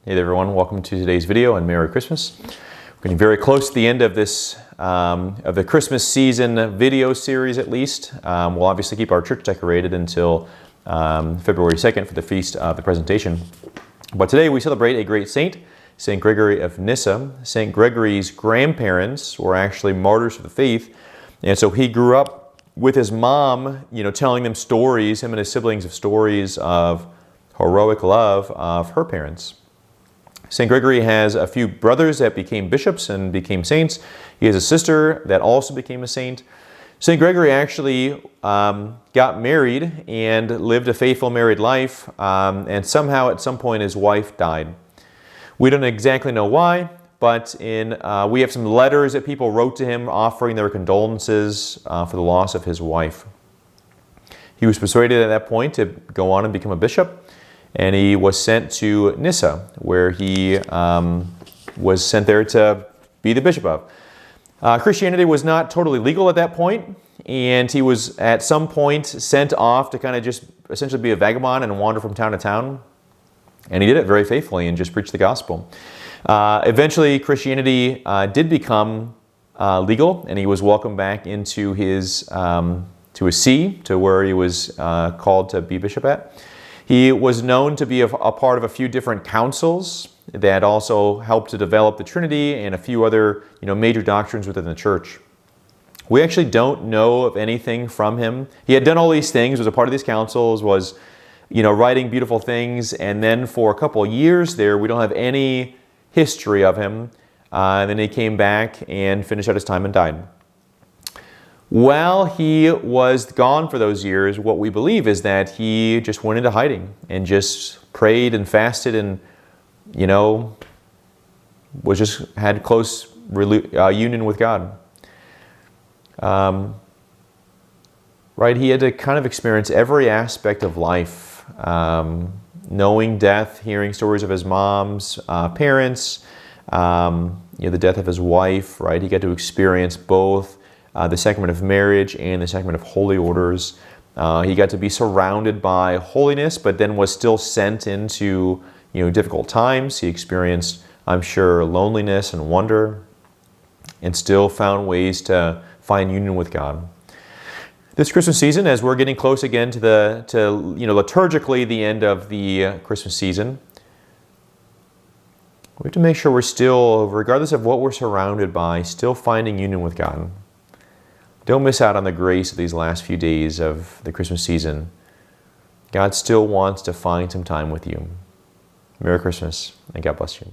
Hey there everyone, welcome to today's video and Merry Christmas. We're getting very close to the end of this, of the Christmas season video series at least. We'll obviously keep our church decorated until February 2nd for the Feast of the Presentation. But today we celebrate a great saint, St. Gregory of Nyssa. St. Gregory's grandparents were actually martyrs for the faith, and so he grew up with his mom, telling them stories, him and his siblings, of stories of heroic love of her parents. St. Gregory has a few brothers that became bishops and became saints. He has a sister that also became a saint. St. Gregory actually got married and lived a faithful married life, and somehow at some point his wife died. We don't exactly know why, but we have some letters that people wrote to him offering their condolences for the loss of his wife. He was persuaded at that point to go on and become a bishop, and he was sent to Nyssa, where he was sent there to be the bishop of. Christianity was not totally legal at that point, and he was at some point sent off to kind of just essentially be a vagabond and wander from town to town. And he did it very faithfully and just preached the gospel. Eventually, Christianity did become legal, and he was welcomed back into his see, to where he was called to be bishop at. He was known to be a part of a few different councils that also helped to develop the Trinity and a few other major doctrines within the church. We actually don't know of anything from him. He had done all these things, was a part of these councils, was writing beautiful things, and then for a couple of years there, we don't have any history of him. And then he came back and finished out his time and died. While he was gone for those years, what we believe is that he just went into hiding and just prayed and fasted and, had close union with God. Right? He had to kind of experience every aspect of life, knowing death, hearing stories of his mom's parents, the death of his wife. Right? He got to experience both the sacrament of marriage and the sacrament of holy orders. He got to be surrounded by holiness, but then was still sent into difficult times. He experienced, I'm sure, loneliness and wonder, and still found ways to find union with God. This Christmas season, as we're getting close again to liturgically the end of the Christmas season, we have to make sure we're still, regardless of what we're surrounded by, still finding union with God. Don't miss out on the grace of these last few days of the Christmas season. God still wants to find some time with you. Merry Christmas, and God bless you.